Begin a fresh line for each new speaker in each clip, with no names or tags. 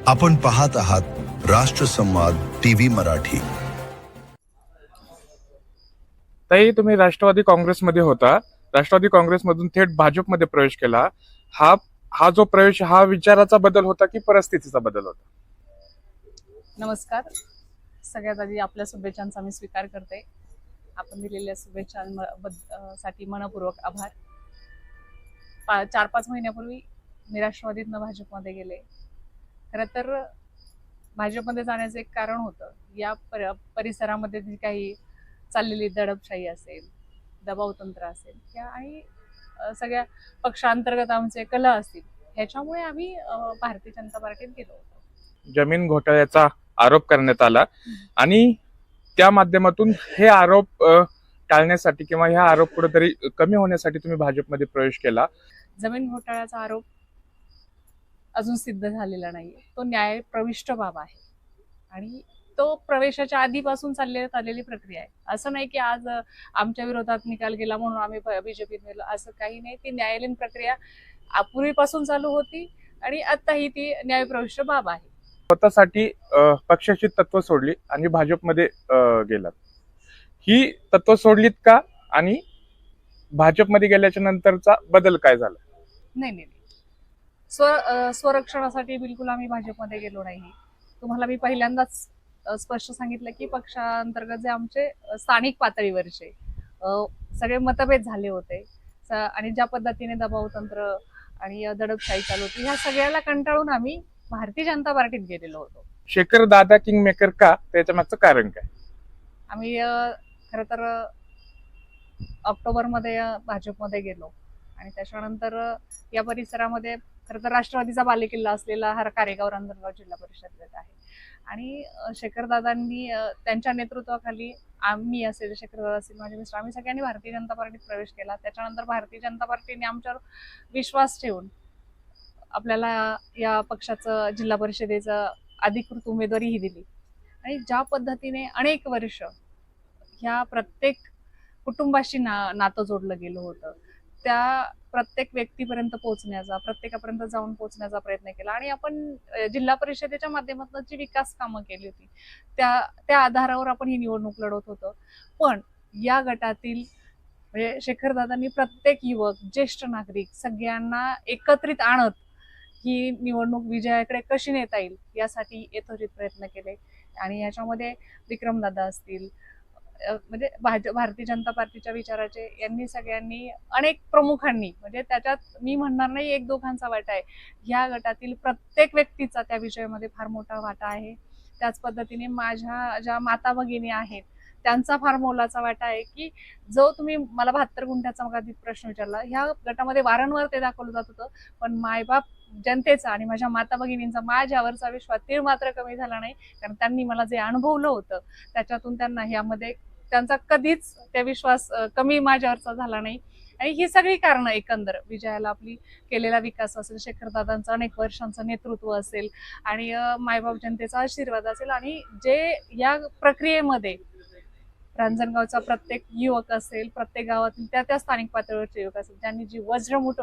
आपण पाहत आहात राष्ट्रसंवाद टीव्ही मराठी.
ताई, तुम्ही राष्ट्रवादी काँग्रेसमध्ये होता. राष्ट्रवादी काँग्रेसमधून थेट भाजपमध्ये प्रवेश केला. हा हा जो प्रवेश हा विचाराचा बदल होता की परिस्थितीचा बदल होता?
नमस्कार. सगळ्यात आधी आपल्या शुभेच्छांचा मी स्वीकार करते. आपण दिलेल्या शुभेच्छांसाठी मनपूर्वक आभार. 4-5 महिन्यापूर्वी मी राष्ट्रवादीतनं भाजपमध्ये गेले. खरं तर भाजपमध्ये जाण्याचं एक कारण होतं, या परिसरामध्ये जी काही चाललेली दडपशाही असेल, दबावतंत्र असेल आणि सगळ्या पक्षांतर्गत आमचे कलह असतील, ह्याच्यामुळे आम्ही भारतीय जनता पार्टीत गेलो होतो.
जमीन घोटाळ्याचा आरोप करण्यात आला आणि त्या माध्यमातून हे आरोप टाळण्यासाठी किंवा ह्या आरोप कुठेतरी कमी होण्यासाठी तुम्ही भाजपमध्ये प्रवेश केला.
जमीन घोटाळ्याचा आरोप अजून सिद्ध झालेला नाहीये. तो न्याय प्रविष्ट बाब आहे आणि तो प्रवेशाच्या आधीपासून चालण्यात आलेली प्रक्रिया आहे. असं नाही की आज आमच्या विरोधात निकाल गेला म्हणून आम्ही बीजेपीत गेलो, असं काही नाही. ती न्यायालयीन प्रक्रिया पूर्वीपासून चालू होती आणि आताही ती न्यायप्रविष्ट बाब आहे.
स्वतःसाठी पक्षाची तत्व सोडली आणि भाजपमध्ये गेलात. ही तत्व सोडलीत का आणि भाजपमध्ये गेल्याच्या नंतरचा बदल काय झाला?
नाही. स्वरक्षणासाठी बिलकुल आम्ही भाजपमध्ये गेलो नाही. तुम्हाला मी पहिल्यांदाच स्पष्ट सांगितलं की पक्षांतर्गत जे आमचे स्थानिक पातळीवरचे सगळे मतभेद झाले होते आणि ज्या पद्धतीने दबावतंत्र आणि दडपशाही चालू होती, ह्या सगळ्याला कंटाळून आम्ही भारतीय जनता पार्टीत गेलेलो होतो.
शेखर दादा किंग मेकर का? त्याच्या मागचं कारण काय?
आम्ही खरं तर ऑक्टोबरमध्ये भाजपमध्ये गेलो आणि त्याच्यानंतर या परिसरामध्ये खरं तर राष्ट्रवादीचा बालेकिल्ला असलेला हा कारेगाव रांजणगाव जिल्हा परिषद गट आहे आणि शेखरदादांनी त्यांच्या नेतृत्वाखाली आम्ही असेल, शेखरदादा असेल, माझे मिस्टर, आम्ही सगळ्यांनी भारतीय जनता पार्टीत प्रवेश केला. त्याच्यानंतर भारतीय जनता पार्टीने आमच्यावर विश्वास ठेवून आपल्याला या पक्षाचं जिल्हा परिषदेचं अधिकृत उमेदवारीही दिली आणि ज्या पद्धतीने अनेक वर्ष ह्या प्रत्येक कुटुंबाशी नातं जोडलं गेलं होतं, त्या प्रत्येक व्यक्तीपर्यंत पोहोचण्याचा, प्रत्येकापर्यंत जाऊन पोहोचण्याचा प्रयत्न केला आणि आपण जिल्हा परिषदेच्या माध्यमातून जी विकास कामं केली होती त्या आधारावर आपण ही निवडणूक लढवत होतो. पण या गटातील म्हणजे शेखरदादांनी प्रत्येक युवक, ज्येष्ठ नागरिक सगळ्यांना एकत्रित आणत ही निवडणूक विजयाकडे कशी नेता येईल यासाठी यथोचित प्रयत्न केले आणि याच्यामध्ये विक्रमदादा असतील, म्हणजे भारतीय जनता पार्टीच्या विचाराचे यांनी सगळ्यांनी, अनेक प्रमुखांनी, म्हणजे त्याच्यात मी म्हणणार नाही एक दोघांचा वाटा आहे, या गटातील प्रत्येक व्यक्तीचा त्या विषयामध्ये फार मोठा वाटा आहे. त्याच पद्धतीने माझ्या ज्या माता भगिनी आहेत त्यांचा फार मोलाचा वाटा आहे की जो तुम्ही मला 72 गुंठ्याचा मग आधी प्रश्न विचारला, ह्या गटामध्ये वारंवार ते दाखवलं जात होतं, पण मायबाप जनतेचा आणि माझ्या माता भगिनींचा माझ्यावरचा विश्वास तीळ मात्र कमी झाला नाही. कारण त्यांनी मला जे अनुभवलं होतं त्याच्यातून त्यांना ह्यामध्ये त्यांचा कधीच त्या विश्वास कमी माझ्यावरचा झाला नाही आणि ही सगळी कारणं एकंदर विजयाला आपली केलेला विकास असेल, शेखरदादांचं अनेक वर्षांचं नेतृत्व असेल आणि मायबाप जनतेचा आशीर्वाद असेल आणि जे या प्रक्रियेमध्ये रांजणगावचा प्रत्येक युवक असेल, प्रत्येक गावातील त्या स्थानिक पातळीवरचे युवक असेल, त्यांनी जी वज्रमुठ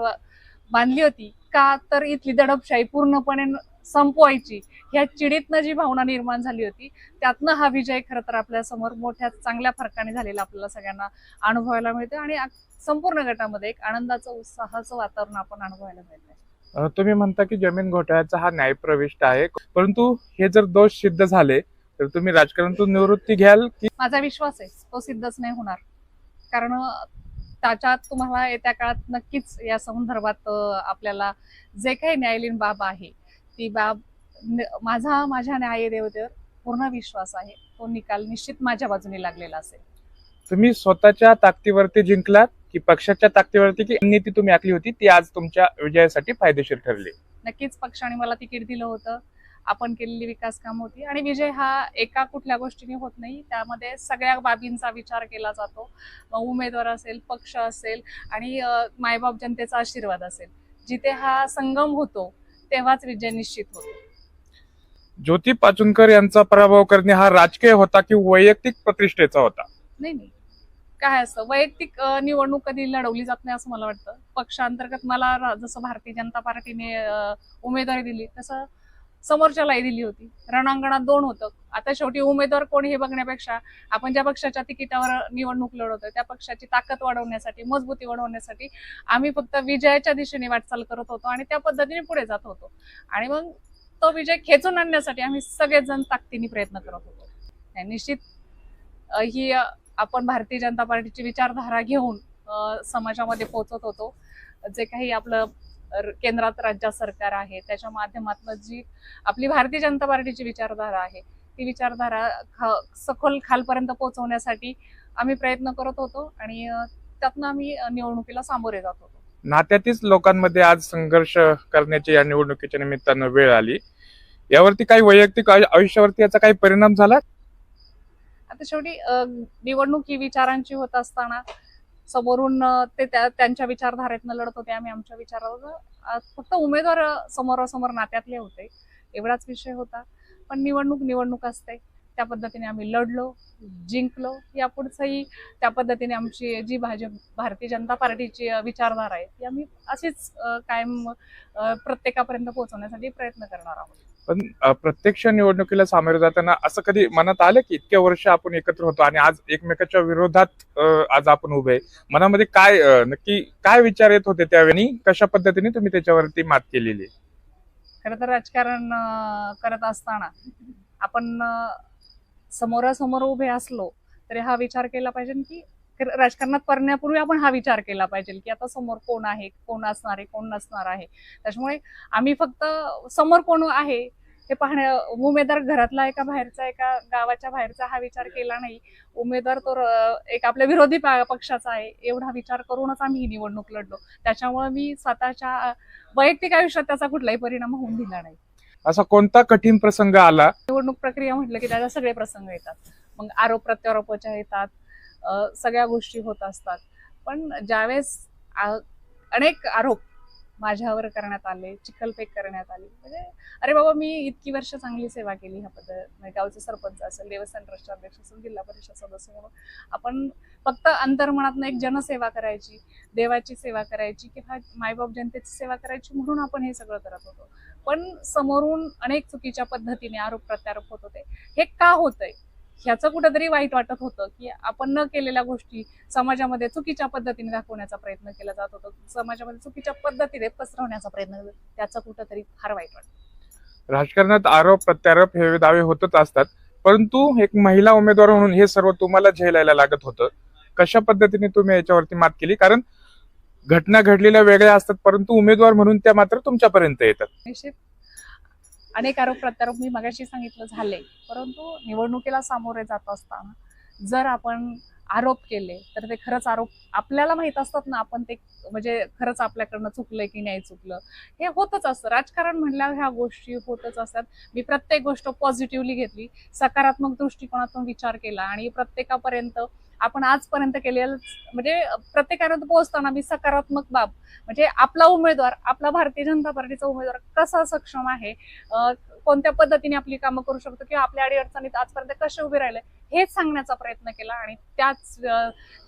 बांधली होती का तर इथली दडपशाही पूर्णपणे संपवायची, ह्या चिडीतनं जी भावना निर्माण झाली होती, त्यातनं हा विजय खरं तर आपल्या समोर मोठ्या चांगल्या फरकाने झालेला आपल्याला सगळ्यांना अनुभवायला मिळतो आणि संपूर्ण गटामध्ये एक आनंदाचं, उत्साहाचं वातावरण आपण अनुभवायला मिळतंय.
तुम्ही म्हणता की जमीन घोटाळ्याचा हा न्यायप्रविष्ट आहे, परंतु हे जर दोष सिद्ध झाले तर तुम्ही राजकारणातून निवृत्ती घ्याल की?
माझा विश्वास आहे तो सिद्धच नाही होणार, कारण त्याच्यात तुम्हाला येत्या काळात नक्कीच या संदर्भात आपल्याला जे काही न्यायालयीन बाब आहे ती बाब माझ्या न्याय देवतेवर पूर्ण विश्वास आहे. तो निकाल निश्चित माझ्या बाजूने लागलेला असेल.
तुम्ही स्वतःच्या ताकदीवरती जिंकलात की पक्षाच्या ताकदीवरती, की नीती तुम्ही आखली होती ती आज तुमच्या विजयासाठी फायदेशीर ठरली?
नक्कीच पक्षाने मला तिकीट दिलं होतं, आपण केलेली विकास काम होती आणि विजय हा एका कुठल्या गोष्टीने होत नाही, त्यामध्ये सगळ्या बाबींचा विचार केला जातो. उमेदवार असेल, पक्ष असेल आणि मायबाप जनतेचा आशीर्वाद असेल, जिथे हा संगम होतो तेव्हाच विजय निश्चित होतो.
ज्योती पाचुनकर यांचा पराभव करणे हा राजकीय होता की वैयक्तिक प्रतिष्ठेचा होता?
नाही, काय असतं, वैयक्तिक निवडणूक कधी लढवली जात नाही असं मला वाटतं. पक्षांतर्गत मला जसं भारतीय जनता पार्टीने उमेदवारी दिली तसं समोरच्यालाही दिली होती. रणांगणात 2 होतं. आता शेवटी उमेदवार कोण हे बघण्यापेक्षा आपण ज्या पक्षाच्या तिकिटावर निवडणूक लढवतोय त्या पक्षाची ताकद वाढवण्यासाठी, मजबूती वाढवण्यासाठी आम्ही फक्त विजयाच्या दिशेने वाटचाल करत होतो आणि त्या पद्धतीने पुढे जात होतो. आणि मग तो विजय खेचून आणण्यासाठी आम्ही सगळेच जण ताकदीने प्रयत्न करत होतो. निश्चित ही आपण भारतीय जनता पार्टीची विचारधारा घेऊन समाजामध्ये पोहोचत होतो. जे काही आपलं केंद्रात राज्यात सरकार आहे त्याच्या माध्यमातून जी आपली भारतीय जनता पार्टीची विचारधारा आहे ती विचारधारा सखोल खालपर्यंत पोहोचवण्यासाठी आम्ही प्रयत्न करत होतो आणि त्यातनं आम्ही निवडणुकीला सामोरे जात होतो.
नात्यातीच लोकांमध्ये आज संघर्ष करण्याची या निवडणुकीच्या निमित्तानं वेळ आली. यावरती काही वैयक्तिक आयुष्यावरती याचा काही परिणाम झाला?
आता शेवटी निवडणूक ही विचारांची होत असताना समोरून ते त्यांच्या विचारधारेतनं लढत होते, आम्ही आमच्या विचारावर फक्त उमेदवार समोरासमोर नात्यातले होते एवढाच विषय होता. पण निवडणूक असते त्या पद्धतीने आम्ही लढलो, जिंकलो. यापुढचंही त्या पद्धतीने आमची जी भारतीय जनता पार्टीची विचारधारा आहे ती आम्ही अशीच कायम प्रत्येकापर्यंत पोहोचवण्यासाठी प्रयत्न करणार आहोत.
पण प्रत्यक्ष निवडणुकीला सामोरे जाताना असं कधी मनात आलं की इतक्या वर्ष आपण एकत्र होतो आणि आज एकमेकाच्या विरोधात आज आपण उभे, मनामध्ये काय नक्की काय विचार येत होते त्यावेळी? कशा पद्धतीने तुम्ही त्याच्यावरती मात केलेली?
खरं तर राजकारण करत असताना आपण समोरासमोर उभे असलो तरी हा विचार केला पाहिजे की राजकारणात पडण्यापूर्वी आपण हा विचार केला पाहिजे की आता समोर कोण आहे, कोण असणार आहे, कोण नसणार आहे. त्याच्यामुळे आम्ही फक्त समोर कोण आहे हे पाहण्या, उमेदवार घरातला आहे का बाहेरचा आहे का गावाच्या बाहेरचा हा विचार केला नाही. उमेदवार तो एक आपल्या विरोधी पक्षाचा आहे एवढा विचार करूनच आम्ही ही निवडणूक लढलो. त्याच्यामुळे मी स्वतःच्या वैयक्तिक आयुष्यात त्याचा कुठलाही परिणाम होऊन दिला नाही.
असा कोणता कठीण प्रसंग आला?
निवडणूक प्रक्रिया म्हटलं की त्याला सगळे प्रसंग येतात, मग आरोप प्रत्यारोपाच्या येतात, सगळ्या गोष्टी होत असतात. पण ज्यावेळेस अनेक आरोप माझ्यावर करण्यात आले, चिखलफेक करण्यात आली, म्हणजे अरे बाबा मी इतकी वर्ष चांगली सेवा केली ह्या पद्धत, गावचे सरपंच असेल, देवस्थान ट्रस्टचे अध्यक्ष असेल, जिल्हा परिषद सदस्य म्हणून आपण फक्त अंतर्मनातनं एक जनसेवा करायची, देवाची सेवा करायची किंवा मायबाप जनतेची सेवा करायची म्हणून आपण हे सगळं करत होतो. पण समोरून अनेक चुकीच्या पद्धतीने आरोप प्रत्यारोप होत होते. हे का होतंय ह्याचं कुठेतरी वाईट वाटत होतं की आपण न केलेल्या गोष्टी समाजामध्ये चुकीच्या पद्धतीने दाखवण्याचा प्रयत्न केला जात होता, समाजामध्ये चुकीच्या पद्धतीने पसरवण्याचा प्रयत्न, त्याचं कुठेतरी फार वाईट वाटतं.
राजकारणात आरोप प्रत्यारोप हे दावे होतच असतात, परंतु एक महिला उमेदवार म्हणून हे सर्व तुम्हाला झेलायला लागत होतं. कशा पद्धतीने तुम्ही याच्यावरती मात केली? कारण घटना घडलेल्या वेगळ्या असतात परंतु उमेदवार म्हणून त्या मात्र तुमच्यापर्यंत येतात.
निश्चित अनेक आरोप प्रत्यारोप मी मगाशी सांगितलं झाले, परंतु निवडणुकीला सामोरे जात असताना जर आपण आरोप केले तर ते खरंच आरोप आपल्याला माहित असतात ना, आपण ते म्हणजे खरंच आपल्याकडनं चुकलंय की नाही चुकलं हे होतच असतं. राजकारण म्हणल्यावर ह्या गोष्टी होतच असतात. मी प्रत्येक गोष्ट पॉझिटिव्हली घेतली, सकारात्मक दृष्टिकोनातून विचार केला आणि प्रत्येकापर्यंत आपण आजपर्यंत केलेलं म्हणजे प्रत्येकापर्यंत पोहोचताना मी सकारात्मक बाब म्हणजे आपला उमेदवार, आपला भारतीय जनता पार्टीचा उमेदवार कसा सक्षम आहे, कोणत्या पद्धतीने आपली कामं करू शकतो किंवा आपल्या अडीअडचणीत आजपर्यंत कसे उभे राहिले हेच सांगण्याचा प्रयत्न केला आणि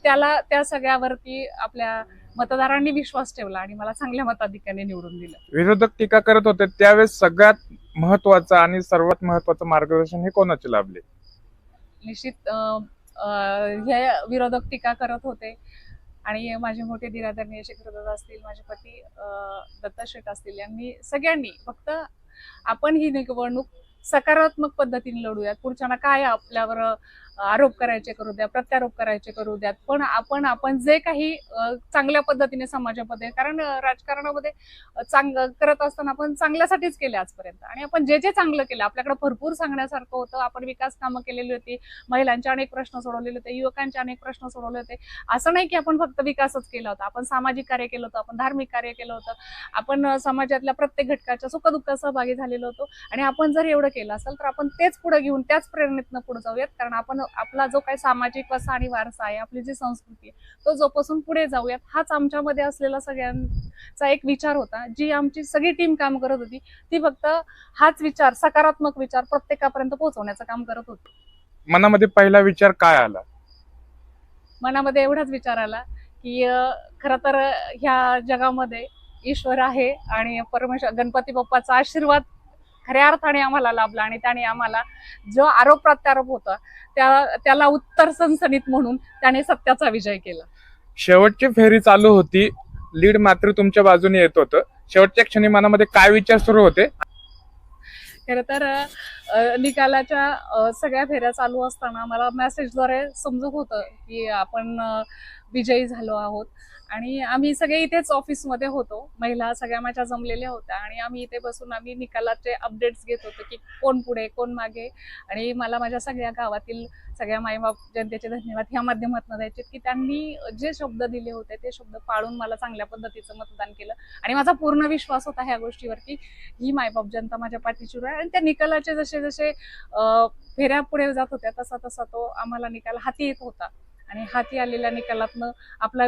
त्या सगळ्यावरती आपल्या मतदारांनी विश्वास ठेवला आणि मला चांगल्या मताधिक्याने निवडून दिलं.
विरोधक टीका करत होते त्यावेळेस सगळ्यात महत्वाचं आणि सर्वात महत्वाचं मार्गदर्शन हे कोणाचे लाभले?
निश्चित हे विरोधक टीका करत होते आणि माझे मोठे दिरादरणीय शेखरदादा असतील, माझे पती दत्ता शेठ असतील, यांनी सगळ्यांनी फक्त आपण ही निवडणूक सकारात्मक पद्धतीने लढूयात. पुढच्याना काय आपल्यावर आरोप करायचे करू द्या, प्रत्यारोप करायचे करू द्यात, पण आपण जे काही चांगल्या पद्धतीने समाजामध्ये, कारण राजकारणामध्ये करत असताना आपण चांगल्यासाठीच केले आजपर्यंत आणि आपण जे चांगलं केलं आपल्याकडे भरपूर सांगण्यासारखं होतं. आपण विकास कामं केलेली होती, महिलांचे अनेक प्रश्न सोडवलेले होते, युवकांचे अनेक प्रश्न सोडवले होते. असं नाही की आपण फक्त विकासच केला होता, आपण सामाजिक कार्य केलं होतं, आपण धार्मिक कार्य केलं होतं, आपण समाजातल्या प्रत्येक घटकाच्या सुखदुःखात सहभागी झालेलो होतो आणि आपण जर एवढं केलं असेल तर आपण तेच पुढे घेऊन त्याच प्रेरणेतनं पुढे जाऊयात. कारण आपण आपला जो काही सामाजिक वसा आणि वारसा आहे, आपली जी संस्कृती आहे तो जोपासून पुढे जाऊयात, हाच आमच्यामध्ये असलेला सगळ्यांचा एक विचार होता. जी आमची सगळी टीम काम करत होती ती फक्त हाच विचार, सकारात्मक विचार प्रत्येकापर्यंत पोहोचवण्याचं काम करत होती.
मनामध्ये पहिला विचार काय आला?
मनामध्ये एवढाच विचार आला की खरं तर ह्या जगामध्ये ईश्वर आहे आणि परमेश्वर गणपती बाप्पाचा आशीर्वाद खऱ्या अर्थाने आम्हाला लाभला आणि त्याने आम्हाला जो आरोप प्रत्यारोप होता त्याला उत्तर सनसनीत म्हणून त्याने सत्याचा विजय केला.
शेवटची फेरी चालू होती, लीड मात्र तुमच्या बाजूने येत होतं. शेवटच्या क्षणी मनामध्ये काय विचार सुरू होते?
खरं तर निकालाच्या सगळ्या फेऱ्या चालू असताना मला मेसेजद्वारे समजत होतं की आपण विजयी झालो आहोत. आणि आम्ही सगळे इथेच ऑफिसमध्ये होतो, महिला सगळ्या माझ्या जमलेल्या होत्या आणि आम्ही इथे बसून आम्ही निकालाचे अपडेट्स घेत होतो की कोण पुढे कोण मागे. आणि मला माझ्या सगळ्या गावातील सगळ्या मायबाप जनतेचे धन्यवाद ह्या माध्यमातून द्यायचे की त्यांनी जे शब्द दिले होते ते शब्द पाळून मला चांगल्या पद्धतीचं मतदान केलं. आणि माझा पूर्ण विश्वास होता ह्या गोष्टीवर की ही मायबाप जनता माझ्या पाठीशी उभी आहे. आणि त्या निकालाचे जसे जसे फेऱ्या पुढे जात होत्या तसा तसा तो आम्हाला निकाल हाती येत होता. आणि हाती आलेल्या निकालातनं आपला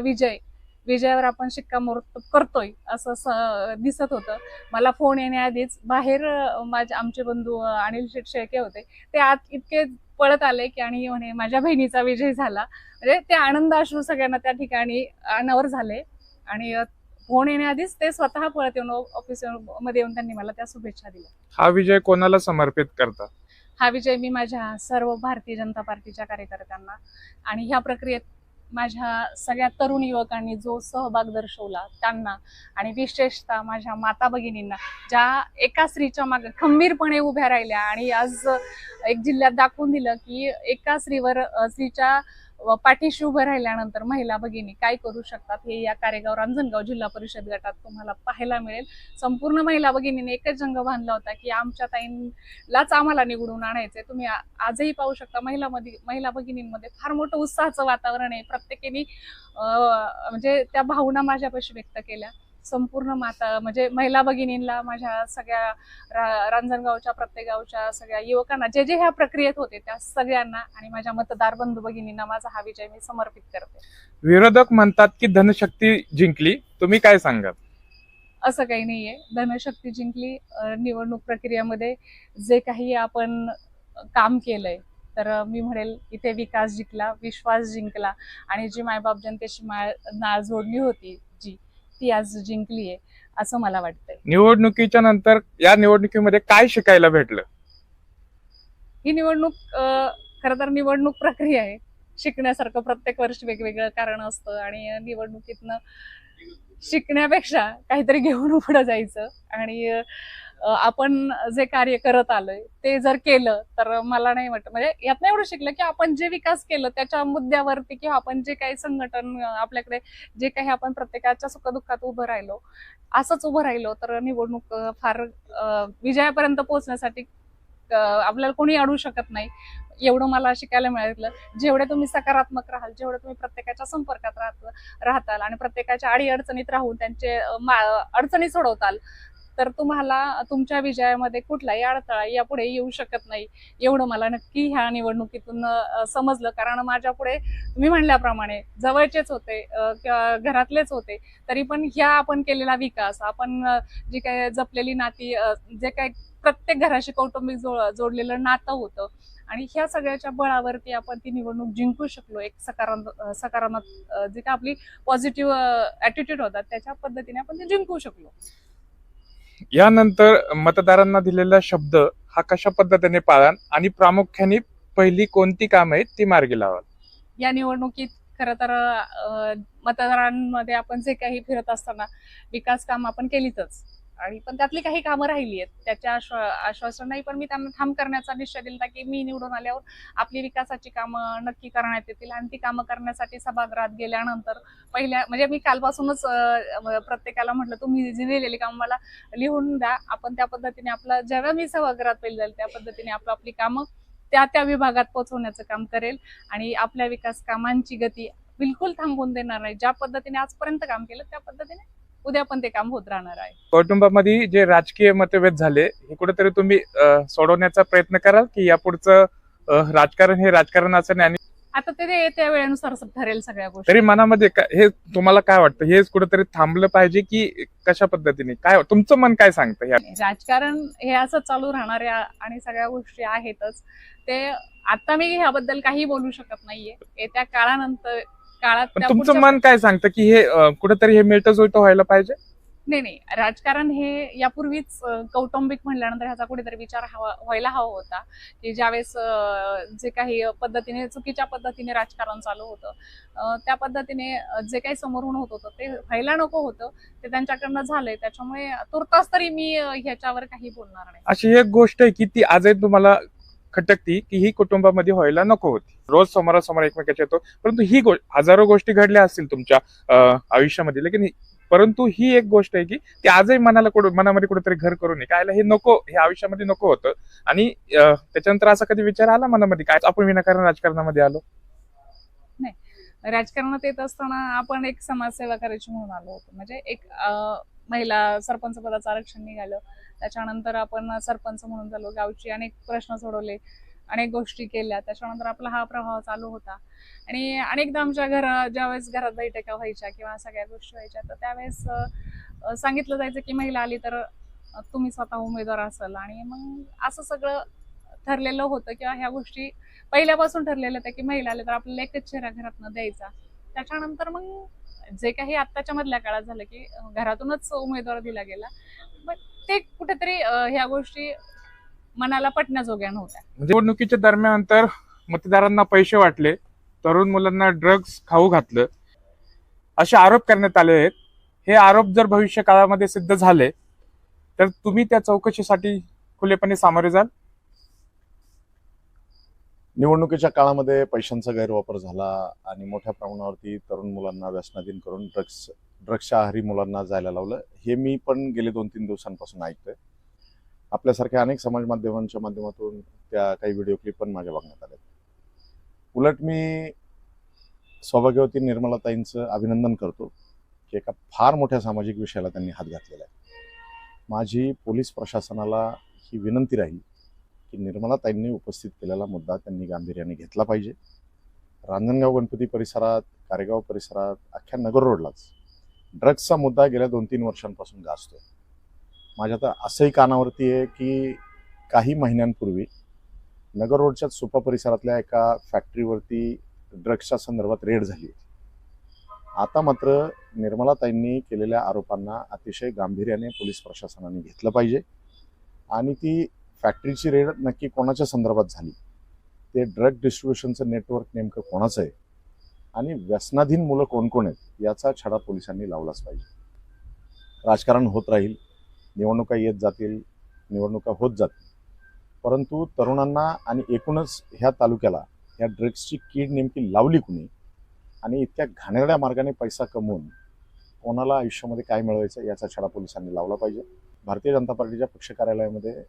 विजयावर आपण शिक्कामोर्तब करतोय असं दिसत होतं. मला फोन येण्याआधीच बाहेर आमचे बंधू अनिल शेळके होते, ते आत इतके पळत आले की आणि म्हणे माझ्या बहिणीचा विजय झाला. म्हणजे ते आनंद अश्रू सगळ्यांना त्या ठिकाणी अनावर झाले. आणि फोन येण्याआधीच ते स्वतः पळत येऊन ऑफिस मध्ये येऊन त्यांनी मला त्या शुभेच्छा दिल्या.
हा विजय कोणाला समर्पित करता?
हा विजय मी माझ्या सर्व भारतीय जनता पार्टीच्या कार्यकर्त्यांना आणि ह्या प्रक्रियेत माझ्या सगळ्या तरुण युवकांनी जो सहभाग दर्शवला त्यांना आणि विशेषतः माझ्या माता भगिनींना, ज्या एका स्त्रीच्या मागे खंबीरपणे उभ्या राहिल्या आणि आज एक जिल्ह्यात दाखवून दिलं की एका स्त्रीच्या पाठीशी उभं राहिल्यानंतर महिला भगिनी काय करू शकतात हे या कारेगाव रांजणगाव जिल्हा परिषद गटात तुम्हाला पाहायला मिळेल. संपूर्ण महिला भगिनीने एकच जंग बांधला होता की आमच्या ताईंलाच आम्हाला निवडून आणायचंय. तुम्ही आजही पाहू शकता महिला भगिनींमध्ये फार मोठं उत्साहाचं वातावरण आहे. प्रत्येकाने म्हणजे त्या भावना माझ्यापाशी व्यक्त केल्या. संपूर्ण म्हणजे महिला भगिनींना, माझ्या सगळ्या रांजणगावच्या प्रत्येक गावच्या सगळ्या युवकांना जे ह्या प्रक्रियेत होते त्या सगळ्यांना आणि माझ्या मतदार बंधू भगिनींना माझा हा विजय मी समर्पित करते.
विरोधक म्हणतात की धनशक्ती जिंकली, तुम्ही काय सांगाल?
असं काही नाहीये. धनशक्ती जिंकली. निवडणूक प्रक्रियेमध्ये जे काही आपण काम केलंय तर मी म्हणेल इथे विकास जिंकला, विश्वास जिंकला आणि जी मायबाप जनतेशी नाळ जोडली होती ती आज जिंकलीये असं मला वाटतंय.
निवडणुकीच्या नंतर या निवडणुकीमध्ये काय शिकायला भेटलं?
ही निवडणूक खरं तर निवडणूक प्रक्रिया आहे. शिकण्यासारखं प्रत्येक वर्षी वेगवेगळं कारण असतं आणि निवडणुकीतनं शिकण्यापेक्षा काहीतरी घेऊन पुढे जायचं. आणि आपण जे कार्य करत आलोय ते जर केलं तर मला नाही वाटत, म्हणजे यातनं एवढं शिकलं की आपण जे विकास केलं त्याच्या मुद्द्यावरती किंवा आपण जे काही संघटन आपल्याकडे जे काही आपण प्रत्येकाच्या सुखदुःखात उभं राहिलो असंच उभं राहिलो तर निवडणूक फार विजयापर्यंत पोहोचण्यासाठी आपल्याला कोणी अडवू शकत नाही. एवढं मला शिकायला मिळालं. जेवढे तुम्ही सकारात्मक राहाल, जेवढे तुम्ही प्रत्येकाच्या संपर्कात राहताल आणि प्रत्येकाच्या अडीअडचणीत राहून त्यांचे अडचणी सोडवताल तर तुम्हाला तुमच्या विजयामध्ये कुठलाही अडथळा यापुढे येऊ शकत नाही. एवढं मला नक्की ह्या निवडणुकीतून समजलं. कारण माझ्या पुढे तुम्ही म्हणल्याप्रमाणे जवळचेच होते किंवा घरातलेच होते, तरी पण ह्या आपण केलेला विकास, आपण जी काही जपलेली नाती, जे काही प्रत्येक घराशी कौटुंबिक जोडलेलं नातं होतं आणि ह्या सगळ्याच्या बळावरती आपण ती निवडणूक जिंकू शकलो. एक सकारात्मक जे काय आपली पॉझिटिव्ह ऍटिट्यूड होता त्याच्या पद्धतीने आपण ते जिंकू शकलो.
यानंतर मतदारांना दिलेला शब्द हा कशा पद्धतीने पाळाल आणि प्रामुख्याने पहिली कोणती कामं आहेत ती मार्गी लावाल?
या निवडणुकीत खरं तर मतदारांमध्ये आपण जे काही फिरत असताना विकास काम आपण केलीतच आणि पण त्यातली काही कामं राहिली आहेत त्याच्या आश्वासन नाही, पण मी त्यांना ठाम करण्याचा निश्चय दिला की मी निवडून आल्यावर आपली विकासाची कामं नक्की करण्यात येतील. आणि ती कामं करण्यासाठी सभागृहात गेल्यानंतर म्हणजे मी कालपासूनच प्रत्येकाला म्हटलं तुम्ही जी लिहिलेली कामं मला लिहून द्या, आपण त्या पद्धतीने आपलं जेव्हा मी सभागृहात पहिली जाईल त्या पद्धतीने आपली कामं त्या विभागात पोहोचवण्याचं काम करेल आणि आपल्या विकास कामांची गती बिलकुल थांबवून देणार नाही. ज्या पद्धतीने आजपर्यंत काम केलं त्या पद्धतीने उद्या पण ते काम होत राहणार आहे.
कुटुंबामध्ये जे राजकीय मतभेद झाले हे कुठेतरी तुम्ही सोडवण्याचा प्रयत्न कराल की यापुढचं राजकारण हे राजकारणाचं नाही?
आता ते त्या वेळेनुसार ठरेल सगळ्या गोष्टी.
तरी मनामध्ये हे तुम्हाला काय वाटतं, हे कुठेतरी थांबलं पाहिजे की कशा पद्धतीने, काय तुमचं मन काय सांगतं?
राजकारण हे असं चालू राहणार आहे आणि सगळ्या गोष्टी आहेतच. ते आता मी ह्याबद्दल काही बोलू शकत नाहीये. येत्या काळात
तुमचं मन काय सांगतं की हे कुठेतरी हे मिळतं जुळतं व्हायला पाहिजे?
नाही, राजकारण हे यापूर्वीच कौटुंबिक म्हणल्यानंतर ह्याचा कुठेतरी विचार व्हायला हवा होता, की ज्यावेळेस जे काही पद्धतीने चुकीच्या पद्धतीने राजकारण चालू होतं, त्या पद्धतीने जे काही समोरून होत होतं ते व्हायला नको होतं, ते त्यांच्याकडनं झालंय. त्याच्यामुळे तुर्तास तरी मी ह्याच्यावर काही बोलणार नाही.
अशी एक गोष्ट आहे की ती आजही तुम्हाला खटकती की ही कुटुंबामध्ये व्हायला नको होती. रोज समोरासमोर एकमेकाच्या येतो, परंतु ही हजारो गोष्टी घडल्या असतील तुमच्या आयुष्यामध्ये, लेकिन परंतु ही एक गोष्ट आहे की ती आजही मनामध्ये कुठेतरी घर करून काय हे नको, हे आयुष्यामध्ये नको होतं. आणि त्याच्यानंतर असा कधी विचार आला मनामध्ये काय आपण विनाकारण राजकारणामध्ये आलो?
राजकारणात येत असताना आपण एक समाजसेवा करायची म्हणून आलो होतो. म्हणजे एक महिला सरपंच पदाचं आरक्षण निघालं, त्याच्यानंतर आपण सरपंच म्हणून झालो, गावची अनेक प्रश्न सोडवले, अनेक गोष्टी केल्या. त्याच्यानंतर आपला हा प्रवाह चालू होता. आणि अनेकदा आमच्या ज्यावेळेस घरात बैठका व्हायच्या किंवा सगळ्या गोष्टी व्हायच्या, तर त्यावेळेस सांगितलं जायचं की महिला आली तर तुम्ही स्वतः उमेदवार असाल. आणि मग असं सगळं ठरलेलं होतं किंवा ह्या गोष्टी पहिल्यापासून ठरलेलं होतं की महिला आले तर आपल्याला एकच चेहरा घरातनं द्यायचा. त्याच्यानंतर मग जे काही आत्ताच्या मधल्या काळात झालं की घरातूनच उमेदवार दिला गेला, मग ते कुठेतरी ह्या गोष्टी मनाला पटण्याजोग्या नव्हत्या.
निवडणुकीच्या दरम्यान तर मतदारांना पैसे वाटले, तरुण मुलांना ड्रग्ज खाऊ घातलं, असे आरोप करण्यात आले आहेत. हे आरोप जर भविष्य काळामध्ये सिद्ध झाले तर तुम्ही त्या चौकशीसाठी खुलेपणे सामोरे जाल?
निवडणुकीच्या काळामध्ये पैशांचा गैरवापर झाला आणि मोठ्या प्रमाणावरती तरुण मुलांना व्यसनाधीन करून ड्रग्सच्या आहारी मुलांना जायला लावलं, हे मी पण गेले 2-3 दिवसांपासून ऐकतोय. आपल्यासारख्या अनेक समाज माध्यमांच्या माध्यमातून त्या काही व्हिडिओ क्लिप पण माझ्या बघण्यात आल्या. उलट मी सौभाग्यवती निर्मलाताईंचं अभिनंदन करतो की एका फार मोठ्या सामाजिक विषयाला त्यांनी हात घातलेला आहे. माझी पोलीस प्रशासनाला ही विनंती राहील की निर्मलाताईंनी उपस्थित केलेला मुद्दा त्यांनी गांभीर्याने घेतला पाहिजे. रांजणगाव गणपती परिसरात, कारेगाव परिसरात, अख्ख्या नगर रोडलाच ड्रग्सचा मुद्दा गेल्या 2-3 वर्षांपासून गाजतोय. माझ्या तर असंही कानावरती आहे की काही महिन्यांपूर्वी नगर रोडच्या सुपा परिसरातल्या एका फॅक्टरीवरती ड्रग्सच्या संदर्भात रेड झाली होती. आता मात्र निर्मलाताईंनी केलेल्या आरोपांना अतिशय गांभीर्याने पोलीस प्रशासनाने घेतलं पाहिजे आणि ती फॅक्टरीची रेड नक्की कोणाच्या संदर्भात झाली, ते ड्रग डिस्ट्रीब्युशनचं नेटवर्क नेमकं कोणाचं आहे आणि व्यसनाधीन मुलं कोण कोण आहेत याचा छडा पोलिसांनी लावलाच पाहिजे. राजकारण होत राहील, निवडणुका येत जातील, निवडणुका होत जातील, परंतु तरुणांना आणि एकूणच ह्या तालुक्याला ह्या ड्रग्सची कीड नेमकी लावली कुणी आणि इतक्या घाणेरड्या मार्गाने पैसा कमवून कोणाला आयुष्यामध्ये काय मिळवायचं याचा छडा पोलिसांनी लावला पाहिजे. भारतीय जनता पार्टीच्या पक्ष कार्यालयामध्ये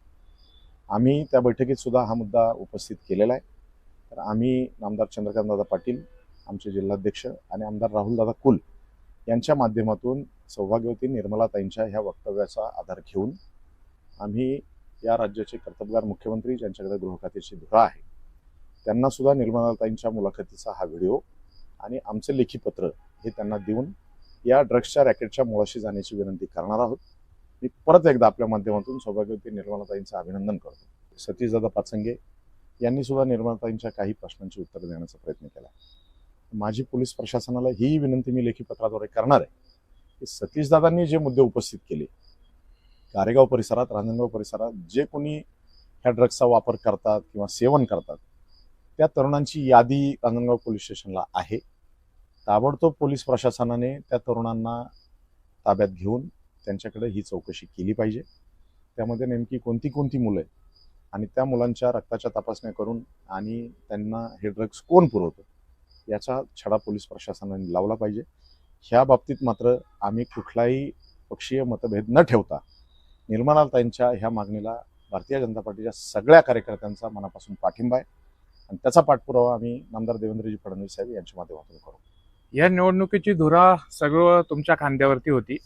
आम्ही त्या बैठकीत सुद्धा हा मुद्दा उपस्थित केलेला आहे. तर आम्ही आमदार चंद्रकांतदादा पाटील, आमचे जिल्हाध्यक्ष आणि आमदार राहुलदादा कुल यांच्या माध्यमातून सौभाग्यवती निर्मलाताईंच्या ह्या वक्तव्याचा आधार घेऊन आम्ही या राज्याचे कर्तबगार मुख्यमंत्री ज्यांच्याकडे गृह खात्याची धुरा आहे त्यांना सुद्धा निर्मलाताईंच्या मुलाखतीचा हा व्हिडिओ आणि आमचे लेखी पत्र हे त्यांना देऊन या ड्रग्सच्या रॅकेटच्या मुळाशी जाण्याची विनंती करणार आहोत. मी परत एकदा आपल्या माध्यमातून सौभाग्यवती निर्मलाताईंचं अभिनंदन करतो. सतीशदादा पाचंगे यांनी सुद्धा निर्मलाताईंच्या काही प्रश्नांची उत्तर देण्याचा प्रयत्न केला. माझी पोलीस प्रशासनाला ही विनंती मी लेखी पत्राद्वारे करणार आहे की सतीशदादांनी जे मुद्दे उपस्थित केले, कारेगाव परिसरात, रांजणगाव परिसरात जे कोणी ह्या ड्रग्सचा वापर करतात किंवा सेवन करतात त्या तरुणांची यादी रांजणगाव पोलीस स्टेशनला आहे. ताबडतोब पोलीस प्रशासनाने त्या तरुणांना ताब्यात घेऊन त्यांच्याकडे ही चौकशी केली पाहिजे. त्यामध्ये नेमकी कोणती मुलं आहेत आणि त्या मुलांच्या रक्ताच्या तपासण्या करून आणि त्यांना हे ड्रग्स कोण पुरवतं याचा छडा पोलीस प्रशासनाने लावला पाहिजे. ह्या बाबतीत मात्र आम्ही कुठलाही पक्षीय मतभेद न ठेवता निर्मलाताईंच्या ह्या मागणीला भारतीय जनता पार्टीच्या सगळ्या कार्यकर्त्यांचा मनापासून पाठिंबा आहे आणि त्याचा पाठपुरावा आम्ही नामदार देवेंद्रजी फडणवीस साहेब यांच्या माध्यमातून करू.
या निवडणुकीची धुरा सगळं तुमच्या खांद्यावरती होती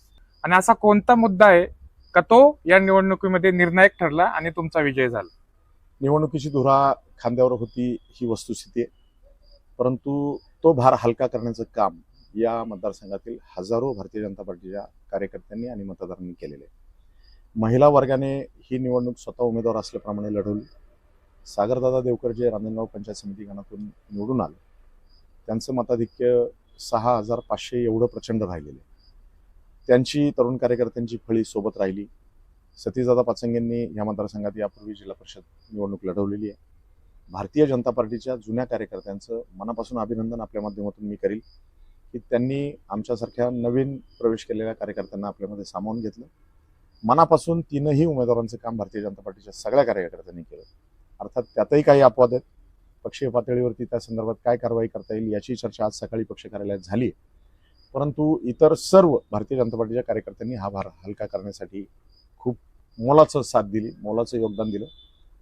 आणि असा कोणता मुद्दा आहे का तो या निवडणुकीमध्ये निर्णायक ठरला आणि तुमचा विजय झाला?
निवडणुकीची धुरा खांद्यावर होती ही वस्तुस्थिती आहे, परंतु तो भार हलका करण्याचं काम या मतदारसंघातील हजारो भारतीय जनता पार्टीच्या कार्यकर्त्यांनी आणि मतदारांनी केलेले आहे. महिला वर्गाने ही निवडणूक स्वतः उमेदवार असल्याप्रमाणे लढवली. सागरदादा देवकर जे रांजणगाव पंचायत समिती गणातून निवडून आले, त्यांचं मताधिक्य 6,500 एवढं प्रचंड राहिलेलं आहे. त्यांची तरुण कार्यकर्त्यांची फळी सोबत राहिली. सतीशदादा पाचंगेंनी या मतदारसंघात यापूर्वी जिल्हा परिषद निवडणूक लढवलेली आहे. भारतीय जनता पार्टीच्या जुन्या कार्यकर्त्यांचं मनापासून अभिनंदन आपल्या माध्यमातून मी करील की त्यांनी आमच्यासारख्या नवीन प्रवेश केलेल्या कार्यकर्त्यांना आपल्यामध्ये सामावून घेतलं. मनापासून तीनही उमेदवारांचं काम भारतीय जनता पार्टीच्या सगळ्या कार्यकर्त्यांनी केलं. अर्थात त्यातही काही अपवाद आहेत. पक्षीय पातळीवरती त्या संदर्भात काय कारवाई करता येईल याची चर्चा आज सकाळी पक्ष कार्यालयात झाली. परंतु इतर सर्व भारतीय जनता पार्टीच्या कार्यकर्त्यांनी हा भार हलका करण्यासाठी खूप मोलाचं साथ दिली, मोलाचं योगदान दिलं.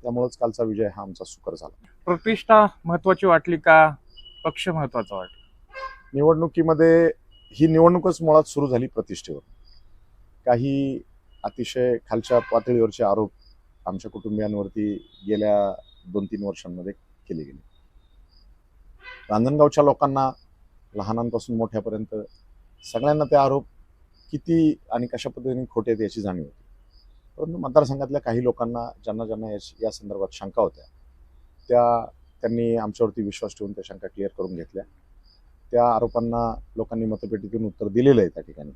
त्यामुळेच कालचा विजय हा आमचा सुकर झाला.
प्रतिष्ठा महत्वाची वाटली का पक्ष महत्वाचा वाटला?
निवडणुकीमध्ये ही निवडणूकच मुळात सुरू झाली प्रतिष्ठेवर. काही अतिशय खालच्या पातळीवरचे आरोप आमच्या कुटुंबियांवरती गेल्या 2-3 वर्षांमध्ये केले गेले. रांजणगावच्या लोकांना लहानांपासून मोठ्यापर्यंत सगळ्यांना ते आरोप किती आणि कशा पद्धतीने खोटे आहेत याची जाणीव होती. परंतु मतदारसंघातल्या काही लोकांना ज्यांना या संदर्भात शंका होत्या त्यांनी आमच्यावरती विश्वास ठेवून त्या शंका क्लिअर करून घेतल्या. त्या आरोपांना लोकांनी मतपेटीतून उत्तर दिलेलं आहे त्या ठिकाणी.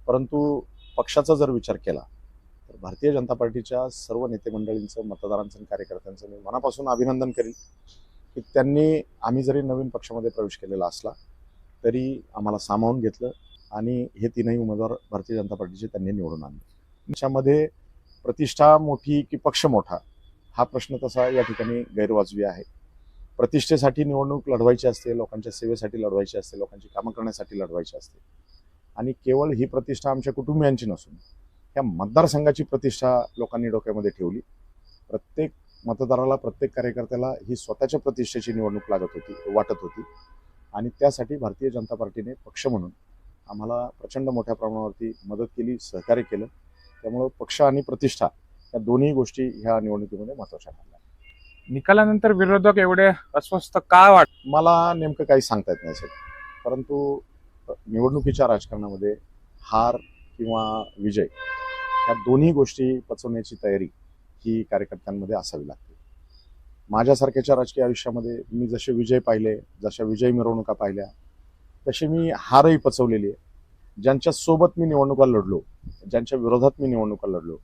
परंतु पक्षाचा जर विचार केला तर भारतीय जनता पार्टीच्या सर्व नेते मंडळींचं, मतदारांचं आणि कार्यकर्त्यांचं मी मनापासून अभिनंदन करेल की त्यांनी, आम्ही जरी नवीन पक्षामध्ये प्रवेश केलेला असला तरी आम्हाला सामावून घेतलं आणि हे तीनही उमेदवार भारतीय जनता पार्टीचे त्यांनी निवडून आणले. त्याच्यामध्ये प्रतिष्ठा मोठी की पक्ष मोठा हा प्रश्न तसा या ठिकाणी गैरवाजवी आहे. प्रतिष्ठेसाठी निवडणूक लढवायची असते, लोकांच्या सेवेसाठी लढवायची असते, लोकांची कामं करण्यासाठी लढवायची असते. आणि केवळ ही प्रतिष्ठा आमच्या कुटुंबियांची नसून या मतदारसंघाची प्रतिष्ठा लोकांनी डोक्यामध्ये ठेवली. प्रत्येक मतदाराला, प्रत्येक कार्यकर्त्याला ही स्वतःच्या प्रतिष्ठेची निवडणूक वाटत होती आणि त्यासाठी भारतीय जनता पार्टीने पक्ष म्हणून आम्हाला प्रचंड मोठ्या प्रमाणावरती मदत केली, सहकार्य केलं. त्यामुळं पक्ष आणि प्रतिष्ठा या दोन्ही गोष्टी ह्या निवडणुकीमध्ये महत्त्वाच्या ठरल्या.
निकालानंतर विरोधक एवढे अस्वस्थ का
मला नेमकं काही सांगता येत नाही सर. परंतु निवडणुकीच्या राजकारणामध्ये हार किंवा विजय ह्या दोन्ही गोष्टी पचवण्याची तयारी ही कार्यकर्त्यांमध्ये असावी लागते. माझ्यासारख्याच्या राजकीय आयुष्यामध्ये मी जसे विजय पाहिले, जशा विजय मिरवणुका पाहिल्या, तशी मी हारही पचवलेली आहे. ज्यांच्या सोबत मी निवडणुका लढलो, ज्यांच्या विरोधात मी निवडणुका लढलो,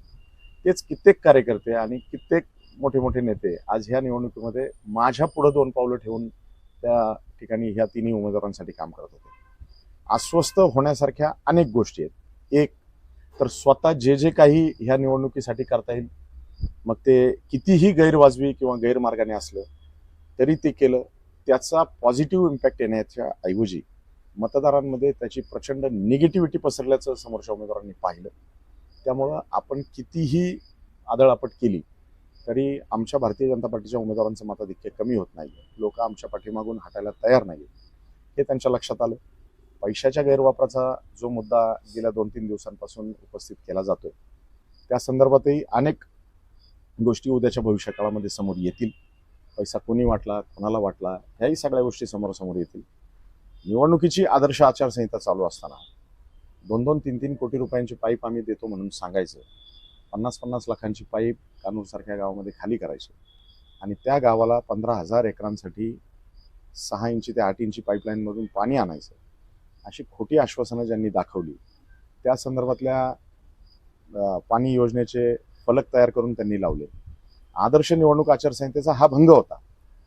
तेच कित्येक कार्यकर्ते आणि कित्येक मोठे मोठे नेते आज ह्या निवडणुकीमध्ये माझ्या पुढे 2 पावलं ठेवून त्या ठिकाणी ह्या तिन्ही उमेदवारांसाठी काम करत होते. अस्वस्थ होण्यासारख्या अनेक गोष्टी आहेत. एक तर स्वतः जे काही ह्या निवडणुकीसाठी करता येईल, मग ते कितीही गैरवाजवी किंवा गैरमार्गाने असलं तरी ते केलं. त्याचा पॉझिटिव्ह इम्पॅक्ट येण्याच्या ऐवजी मतदारांमध्ये त्याची प्रचंड निगेटिव्हिटी पसरल्याचं समोरच्या उमेदवारांनी पाहिलं. त्यामुळं आपण कितीही आदळआपट केली तरी आमच्या भारतीय जनता पार्टीच्या उमेदवारांचं मताधिक्य कमी होत नाही. लोक आमच्या पाठीमागून हटायला तयार नाही हे त्यांच्या लक्षात आलं. पैशाच्या गैरवापराचा जो मुद्दा गेल्या 2-3 दिवसांपासून उपस्थित केला जातोय त्या संदर्भातही अनेक गोष्टी उद्याच्या भविष्यकाळामध्ये समोर येतील. पैसा कोणी वाटला, कोणाला वाटला, ह्याही सगळ्या गोष्टी समोर येतील. निवडणुकीची आदर्श आचारसंहिता चालू असताना 2-2, 3-3 कोटी रुपयांची पाईप आम्ही देतो म्हणून सांगायचं, 50-50 लाखांची पाईप कानूरसारख्या गावामध्ये खाली करायची आणि त्या गावाला 15,000 एकरांसाठी 6 इंची ते 8 इंची पाईपलाईनमधून पाणी आणायचं, अशी खोटी आश्वासनं ज्यांनी दाखवली, त्या संदर्भातल्या पाणी योजनेचे फलक तयार करून त्यांनी लावले. आदर्श निवडणूक आचारसंहितेचा हा भंग होता.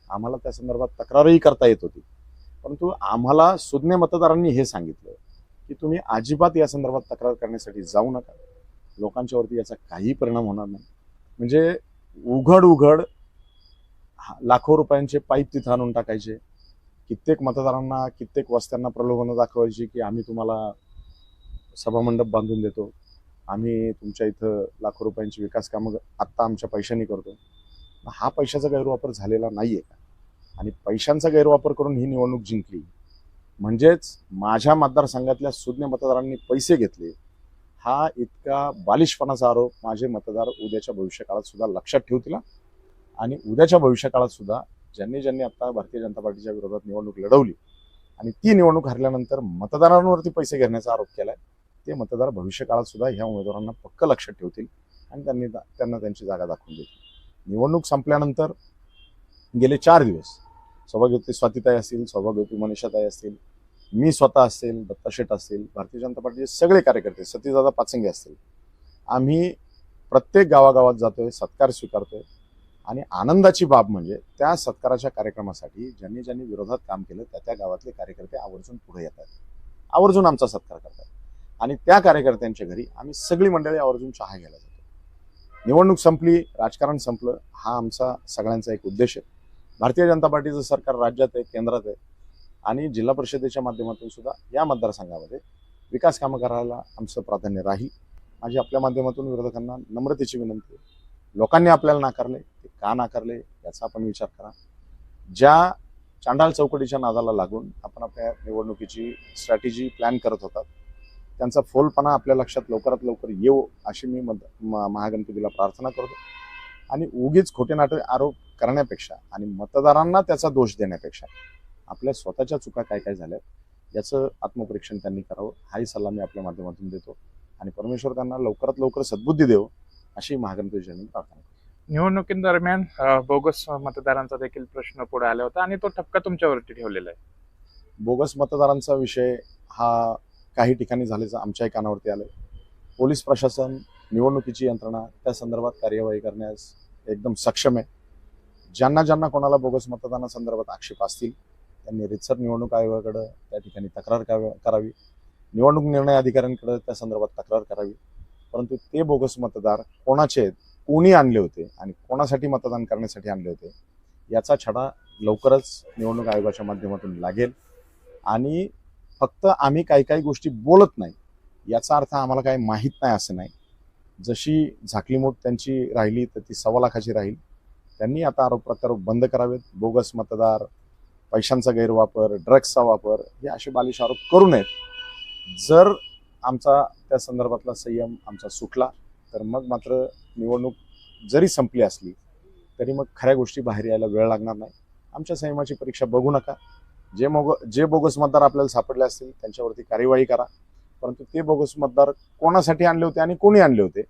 आम्हाला त्या संदर्भात तक्रारही करता येत होती. परंतु आम्हाला सुज्ञ मतदारांनी हे सांगितलं की तुम्ही अजिबात या संदर्भात तक्रार करण्यासाठी जाऊ नका, लोकांच्यावरती याचा काही परिणाम होणार नाही. म्हणजे उघड लाखो रुपयांचे पाईप तिथं आणून टाकायचे, कित्येक मतदारांना, कित्येक वस्त्यांना प्रलोभनं दाखवायची की आम्ही तुम्हाला सभामंडप बांधून देतो, आम्ही तुमच्या इथं लाखो रुपयांची विकास कामं आत्ता आमच्या पैशांनी करतो. हा पैशाचा गैरवापर झालेला नाहीये का? आणि पैशांचा गैरवापर करून ही निवडणूक जिंकली म्हणजेच माझ्या मतदारसंघातल्या सुज्ञ मतदारांनी पैसे घेतले, हा इतका बालिशपणाचा आरोप माझे मतदार उद्याच्या भविष्यकाळात सुद्धा लक्षात ठेवतील. आणि उद्याच्या भविष्यकाळात सुद्धा ज्यांनी आता भारतीय जनता पार्टीच्या विरोधात निवडणूक लढवली आणि ती निवडणूक हरल्यानंतर मतदारांवरती पैसे घेण्याचा आरोप केलाय, ते मतदार भविष्यकाळात सुद्धा ह्या उमेदवारांना पक्क लक्षात ठेवतील आणि त्यांना त्यांची जागा दाखवून देतील. निवडणूक संपल्यानंतर गेले 4 दिवस सौभाग्यवती स्वातीताई असतील, सौभाग्यवती मनीषाताई असतील, मी स्वतः असेल, दत्ता शेठ असेल, भारतीय जनता पार्टीचे सगळे कार्यकर्ते, सतीशदादा पाचंगे असतील, आम्ही प्रत्येक गावागावात जातोय, सत्कार स्वीकारतोय. आणि आनंदाची बाब म्हणजे त्या सत्काराच्या कार्यक्रमासाठी ज्यांनी ज्यांनी विरोधात काम केलं त्या गावातले कार्यकर्ते आवर्जून पुढे येतात, आवर्जून आमचा सत्कार करतात. आणि त्या कार्यकर्त्यांच्या घरी आम्ही सगळी मंडळी आवर्जून चहा घ्यायला जातो. निवडणूक संपली, राजकारण संपलं, हा आमचा सगळ्यांचा एक उद्देश आहे. भारतीय जनता पार्टीचं सरकार राज्यात आहे, केंद्रात आहे, आणि जिल्हा परिषदेच्या माध्यमातून सुद्धा या मतदारसंघामध्ये विकास कामं करायला आमचं प्राधान्य राहील. माझी आपल्या माध्यमातून विरोधकांना नम्रतेची विनंती आहे. लोकांनी आपल्याला नाकारले, ते का नाकारले याचा आपण विचार करा. ज्या चांडाळ चौकटीच्या नादाला लागून आपण आपल्या निवडणुकीची स्ट्रॅटेजी प्लॅन करत होतात, त्यांचा फोलपणा आपल्या लक्षात लवकरात लवकर येऊ अशी मी महागणपतीला प्रार्थना करतो. आणि उगीच खोटे नाटे आरोप करण्यापेक्षा आणि मतदारांना त्याचा दोष देण्यापेक्षा आपल्या स्वतःच्या चुका काय काय झाल्यात याचं आत्मपरीक्षण त्यांनी करावं, हाही सल्ला मी आपल्या माध्यमातून देतो. आणि परमेश्वर त्यांना लवकरात लवकर सद्बुद्धी देव अशी महागणपतीच्या मी प्रार्थना करतो.
निवडणुकीदरम्यान बोगस मतदारांचा देखील प्रश्न पुढे आला होता आणि तो ठपका तुमच्यावरती ठेवलेला आहे.
बोगस मतदारांचा विषय हा काही ठिकाणी झाल्याचं आमच्याही कानावरती आलंय. पोलीस प्रशासन, निवडणुकीची यंत्रणा त्या संदर्भात कार्यवाही करण्यास एकदम सक्षम आहे. ज्यांना ज्यांना कोणाला बोगस मतदानासंदर्भात आक्षेप असतील त्यांनी रितसर निवडणूक आयोगाकडे त्या ठिकाणी तक्रार करावी, निवडणूक निर्णय अधिकाऱ्यांकडे त्या संदर्भात तक्रार करावी. परंतु ते बोगस मतदार कोणाचे आहेत, कोणी आणले होते आणि कोणासाठी मतदान करण्यासाठी आणले होते याचा छडा लवकरच निवडणूक आयोगाच्या माध्यमातून लागेल. आणि फक्त आम्ही काही काही गोष्टी बोलत नाही याचा अर्थ आम्हाला काही माहीत नाही असं नाही. जशी झाकलीमूठ त्यांची राहिली तर ती 1.25 लाखाची राहील. त्यांनी आता आरोप प्रत्यारोप बंद करावेत. बोगस मतदार, पैशांचा गैरवापर, ड्रग्सचा वापर हे असे बालिश आरोप करू नयेत. जर आमचा त्या संदर्भातला संयम आमचा सुटला तर मग मात्र निवडणूक जरी संपली असली तरी मग खऱ्या गोष्टी बाहेर यायला वेळ लागणार नाही. आमच्या संयमाची परीक्षा बघू नका. जे बोगस मतदार आपल्याला सापडले असतील त्यांच्यावरती कार्यवाही करा. परंतु ते बोगस मतदार कोणासाठी आणले होते आणि कोणी आणले होते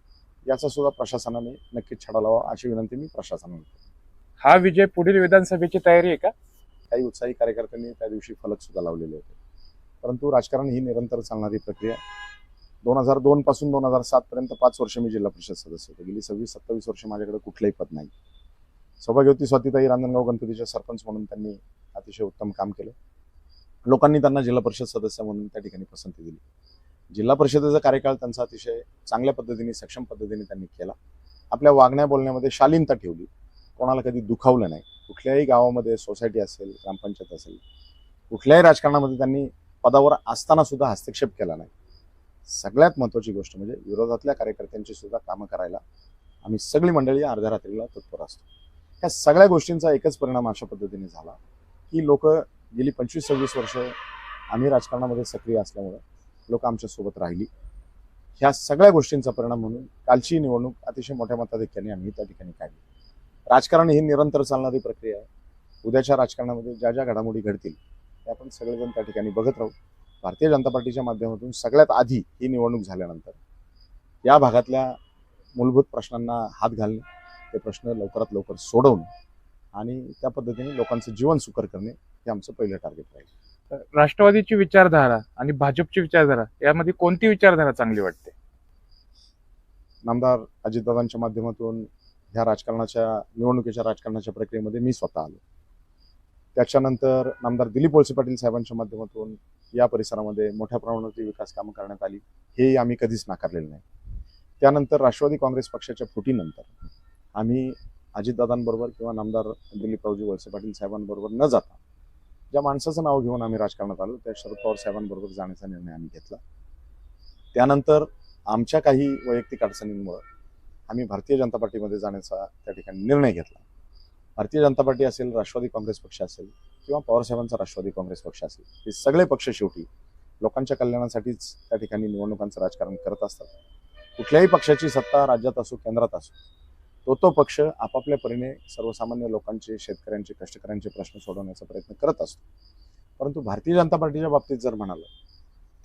याचा सुद्धा प्रशासनाने नक्कीच छडा लावा अशी विनंती मी प्रशासनाला करतो.
हा विजय पुढील विधानसभेची तयारी आहे का?
काही उत्साही कार्यकर्त्यांनी त्या दिवशी फलक सुद्धा लावलेले होते. परंतु राजकारण ही निरंतर चालणारी प्रक्रिया. 2002 पासून 2007 पर्यंत 5 वर्ष मी जिल्हा परिषद सदस्य होतो. गेली 26-27 वर्ष माझ्याकडे कुठलंही पद नाही. सौभाग्यवती स्वातीताई रांजणगाव गणपतीच्या सरपंच म्हणून त्यांनी अतिशय उत्तम काम केलं. लोकांनी त्यांना जिल्हा परिषद सदस्य म्हणून त्या ठिकाणी पसंती दिली. जिल्हा परिषदेचा कार्यकाळ त्यांचा अतिशय चांगल्या पद्धतीने, सक्षम पद्धतीने त्यांनी केला. आपल्या वागण्या बोलण्यामध्ये शालीनता ठेवली, कोणाला कधी दुखावलं नाही. कुठल्याही गावामध्ये सोसायटी असेल, ग्रामपंचायत असेल, कुठल्याही राजकारणामध्ये त्यांनी पदावर असताना सुद्धा हस्तक्षेप केला नाही. सगळ्यात महत्त्वाची गोष्ट म्हणजे विरोधातल्या कार्यकर्त्यांची सुद्धा कामं करायला आम्ही सगळी मंडळी अर्ध्या रात्रीला तत्पर असतो. ह्या सगळ्या गोष्टींचा एकच परिणाम अशा पद्धतीने झाला की लोक गेली 25-26 वर्ष आम्ही राजकारणामध्ये सक्रिय असल्यामुळे लोक आमच्या सोबत राहिली. ह्या सगळ्या गोष्टींचा परिणाम म्हणून कालची निवडणूक अतिशय मोठ्या मताधिक्याने आम्ही त्या ठिकाणी काढली. राजकारण ही निरंतर चालणारी प्रक्रिया आहे. उद्याच्या राजकारणामध्ये ज्या ज्या घडामोडी घडतील त्या आपण सगळेजण त्या ठिकाणी बघत राहू. भारतीय जनता पार्टीच्या माध्यमातून सगळ्यात आधी ही निवडणूक झाल्यानंतर या भागातल्या मूलभूत प्रश्नांना हात घालणे, ते प्रश्न लवकरात लवकर सोडवणे आणि त्या पद्धतीने लोकांचं जीवन सुकर करणे हे आमचं पहिलं टार्गेट राहील.
राष्ट्रवादीची विचारधारा आणि भाजपची विचारधारा यामध्ये कोणती विचारधारा चांगली वाटते?
नामदार अजितदादांच्या माध्यमातून ह्या राजकारणाच्या निवडणुकीच्या राजकारणाच्या प्रक्रियेमध्ये मी स्वतः आलो. त्याच्यानंतर नामदार दिलीप वळसे पाटील साहेबांच्या माध्यमातून या परिसरामध्ये मोठ्या प्रमाणावरती विकास कामं करण्यात आली, हे आम्ही कधीच नाकारलेलं नाही. त्यानंतर राष्ट्रवादी काँग्रेस पक्षाच्या फुटीनंतर आम्ही अजितदादांबरोबर किंवा नामदार दिलीपरावजी वळसे पाटील साहेबांबरोबर न जाता ज्या माणसाचं नाव घेऊन आम्ही राजकारणात आलो त्या शरद पवार साहेबांबरोबर जाण्याचा निर्णय आम्ही घेतला. त्यानंतर आमच्या काही वैयक्तिक अडचणींमुळे आम्ही भारतीय जनता पार्टीमध्ये जाण्याचा त्या ठिकाणी निर्णय घेतला. भारतीय जनता पार्टी असेल, राष्ट्रवादी काँग्रेस पक्ष असेल किंवा पवारसाहेबांचा राष्ट्रवादी काँग्रेस पक्ष असेल, हे सगळे पक्ष शेवटी लोकांच्या कल्याणासाठीच त्या ठिकाणी निवडणुकांचं राजकारण करत असतात. कुठल्याही पक्षाची सत्ता राज्यात असो, केंद्रात असो, तो पक्ष आपापल्या परीने सर्वसामान्य लोकांचे, शेतकऱ्यांचे, कष्टकऱ्यांचे प्रश्न सोडवण्याचा प्रयत्न करत असतो. परंतु भारतीय जनता पार्टीच्या बाबतीत जर म्हणालं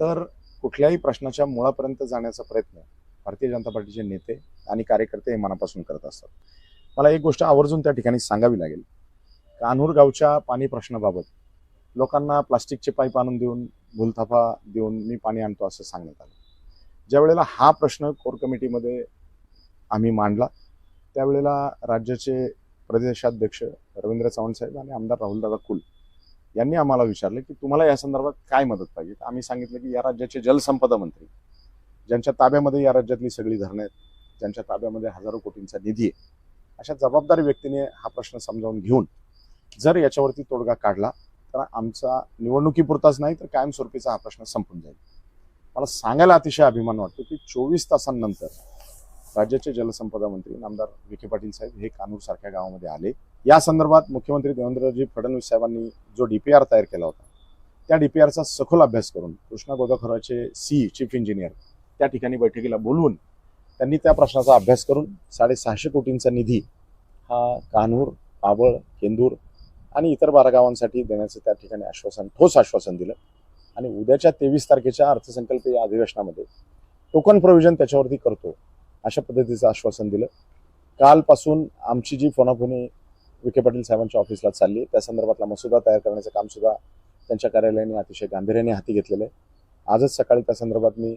तर कुठल्याही प्रश्नाच्या मुळापर्यंत जाण्याचा प्रयत्न भारतीय जनता पार्टीचे नेते आणि कार्यकर्ते हे मनापासून करत असतात. मला एक गोष्ट आवर्जून त्या ठिकाणी सांगावी लागेल. कान्हूर गावच्या पाणी प्रश्नाबाबत लोकांना प्लास्टिकचे पाईप आणून देऊन, भूलथापा देऊन मी पाणी आणतो असं सांगण्यात आलं. ज्या वेळेला हा प्रश्न कोर कमिटीमध्ये आम्ही मांडला, त्यावेळेला राज्याचे प्रदेशाध्यक्ष रवींद्र चव्हाण साहेब आणि आमदार राहुलदादा कुल यांनी आम्हाला विचारलं की तुम्हाला या संदर्भात काय मदत पाहिजे. आम्ही सांगितलं की या राज्याचे जलसंपदा मंत्री, ज्यांच्या ताब्यामध्ये या राज्यातली सगळी धरणं आहेत, ज्यांच्या ताब्यामध्ये हजारो कोटींचा निधी आहे, अशा जबाबदार व्यक्तीने हा प्रश्न समजावून घेऊन जर याच्यावरती तोडगा काढला तर आमचा निवडणुकीपुरताच नाही तर कायमस्वरूपीचा हा प्रश्न संपून जाईल. मला सांगायला अतिशय अभिमान वाटतो की 24 तासांनंतर राज्याचे जलसंपदा मंत्री नामदार विखे पाटील साहेब हे कानूर सारख्या गावामध्ये आले. या संदर्भात मुख्यमंत्री देवेंद्रजी फडणवीस साहेबांनी जो DPR तयार केला होता, त्या DPRचा सखोल अभ्यास करून कृष्णा गोदाखोराचे चीफ इंजिनियर त्या ठिकाणी बैठकीला बोलवून त्यांनी त्या प्रश्नाचा अभ्यास करून 650 कोटींचा निधी हा कान्हूर, पाबळ, केंदूर आणि इतर 12 गावांसाठी देण्याचं त्या ठिकाणी ठोस आश्वासन दिलं. आणि उद्याच्या 23 तारखेच्या अर्थसंकल्पीय अधिवेशनामध्ये टोकन प्रोव्हिजन त्याच्यावरती करतो अशा पद्धतीचं आश्वासन दिलं. कालपासून आमची जी फोनाफोनी विखे पाटील साहेबांच्या ऑफिसला चालली आहे, त्या संदर्भातला मसुदा तयार करण्याचं काम सुद्धा त्यांच्या कार्यालयाने अतिशय गांभीर्याने हाती घेतलेलं आहे. आजच सकाळी त्या संदर्भात मी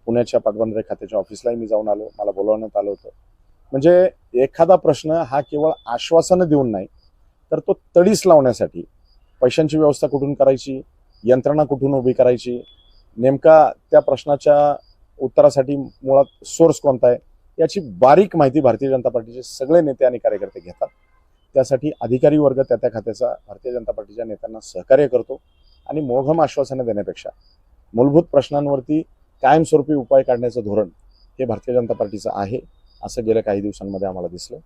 पुण्याच्या पाटबंधारे खात्याच्या ऑफिसलाही मी जाऊन आलो, मला बोलवण्यात आलं होतं. म्हणजे एखादा प्रश्न हा केवळ आश्वासनं देऊन नाही तर तो तडीस लावण्यासाठी पैशांची व्यवस्था कुठून करायची, यंत्रणा कुठून उभी करायची, नेमका त्या प्रश्नाच्या उत्तरासाठी मुळात सोर्स कोणता आहे याची बारीक माहिती भारतीय जनता पार्टीचे सगळे नेते आणि कार्यकर्ते घेतात. त्यासाठी अधिकारी वर्ग त्या खात्याचा भारतीय जनता पार्टीच्या नेत्यांना सहकार्य करतो आणि मोघम आश्वासनं देण्यापेक्षा मूलभूत प्रश्नांवरती कायमस्वरूपी उपाय काढण्याचं धोरण हे भारतीय जनता पार्टीचं आहे असं गेल्या काही दिवसांमध्ये आम्हाला दिसलं.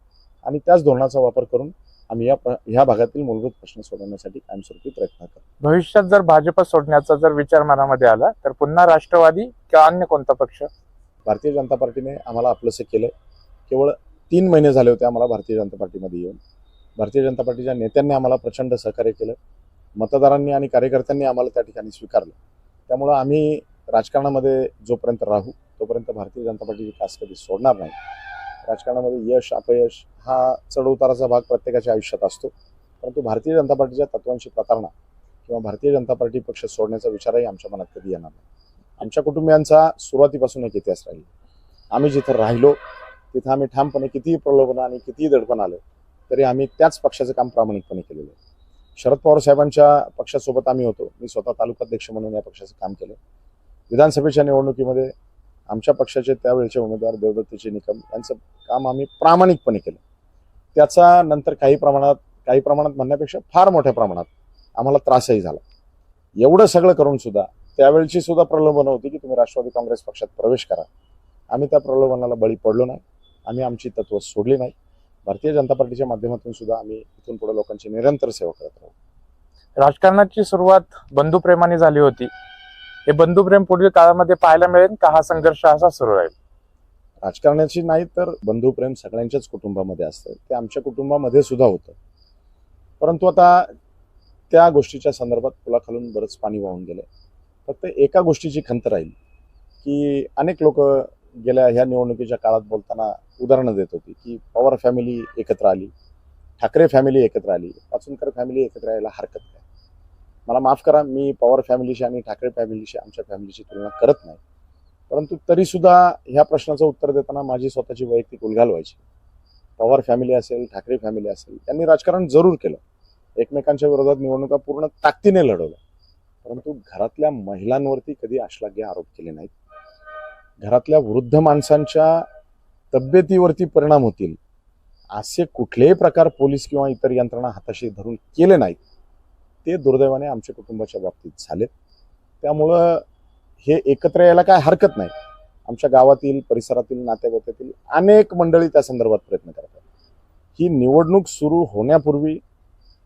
आणि त्याच धोरणाचा वापर करून आम्ही या भागातील मूलभूत प्रश्न सोडवण्यासाठी कायमस्वरूपी प्रयत्न करतो.
भविष्यात जर भाजप सोडण्याचा जर विचार मनामध्ये आला तर पुन्हा राष्ट्रवादी किंवा अन्य कोणता पक्ष?
भारतीय जनता पार्टीने आम्हाला आपलंसं केलं. केवळ 3 महिने झाले होते आम्हाला भारतीय जनता पार्टीमध्ये येऊन. भारतीय जनता पार्टीच्या नेत्यांनी आम्हाला प्रचंड सहकार्य केलं, मतदारांनी आणि कार्यकर्त्यांनी आम्हाला त्या ठिकाणी स्वीकारलं. त्यामुळं आम्ही राजकारणामध्ये जोपर्यंत राहू तोपर्यंत भारतीय जनता पार्टीची कास कधी सोडणार नाही. राजकारणामध्ये यश अपयश हा चढउताराचा भाग प्रत्येकाच्या आयुष्यात असतो, परंतु भारतीय जनता पार्टीच्या तत्वांची प्रतारणा किंवा भारतीय जनता पार्टी पक्ष सोडण्याचा विचारही आमच्या मनात कधी येणार नाही. आमच्या कुटुंबियांचा सुरुवातीपासून एक इतिहास राहील. आम्ही जिथं राहिलो तिथं आम्ही ठामपणे कितीही प्रलोभन आणि कितीही दडपण आलं तरी आम्ही त्याच पक्षाचं काम प्रामाणिकपणे केलेलं आहे. शरद पवार साहेबांच्या पक्षासोबत आम्ही होतो. मी स्वतः तालुकाध्यक्ष म्हणून या पक्षाचं काम केलं. विधानसभेच्या निवडणुकीमध्ये आमच्या पक्षाचे त्यावेळेचे उमेदवार देवदत्तजी निकम यांचं काम आम्ही प्रामाणिकपणे केलं. त्याचा नंतर काही प्रमाणात म्हणण्यापेक्षा फार मोठ्या प्रमाणात आम्हाला त्रासही झाला. एवढं सगळं करून सुद्धा त्यावेळची सुद्धा प्रलोभनं होती की तुम्ही राष्ट्रवादी काँग्रेस पक्षात प्रवेश करा. आम्ही त्या प्रलोभनाला बळी पडलो नाही. आम्ही आमची तत्व सोडली नाही. भारतीय जनता पार्टीच्या माध्यमातून सुद्धा आम्ही इथून पुढे लोकांची निरंतर सेवा करत राहू.
राजकारणाची सुरुवात बंधुप्रेमाने झाली होती. हे बंधुप्रेम पुढील काळामध्ये पाहायला मिळेल का हा संघर्ष असा सुरू राहील?
राजकारणाची नाही तर बंधुप्रेम सगळ्यांच्याच कुटुंबामध्ये असतं. ते आमच्या कुटुंबामध्ये सुद्धा होतं. परंतु आता त्या गोष्टीच्या संदर्भात पुलाखालून बरंच पाणी वाहून गेलं. फक्त एका गोष्टीची खंत राहील की अनेक लोक गेल्या ह्या निवडणुकीच्या काळात बोलताना उदाहरणं देत होती की पवार फॅमिली एकत्र आली, ठाकरे फॅमिली एकत्र आली, पाचुनकर फॅमिली एकत्र यायला हरकत नाही. मला माफ करा, मी पवार फॅमिलीशी आणि ठाकरे फॅमिलीशी आमच्या फॅमिलीची तुलना करत नाही. परंतु तरीसुद्धा ह्या प्रश्नाचं उत्तर देताना माझी स्वतःची वैयक्तिक उलघाल व्हायची. पवार फॅमिली असेल, ठाकरे फॅमिली असेल, त्यांनी राजकारण जरूर केलं. एकमेकांच्या विरोधात निवडणुका पूर्ण ताकदीने लढवल्या. परंतु घरातल्या महिलांवरती कधी अश्लाघ्य आरोप केले नाहीत. घरातल्या वृद्ध माणसांच्या तब्येतीवरती परिणाम होतील असे कुठलेही प्रकार पोलीस किंवा इतर यंत्रणा हाताशी धरून केले नाहीत. ते दुर्दैवाने आमच्या कुटुंबाच्या बाबतीत झाले. त्यामुळं हे एकत्र यायला काय हरकत नाही. आमच्या गावातील, परिसरातील, नातेवाईकातील अनेक मंडळी त्या संदर्भात प्रयत्न करतात. ही निवडणूक सुरू होण्यापूर्वी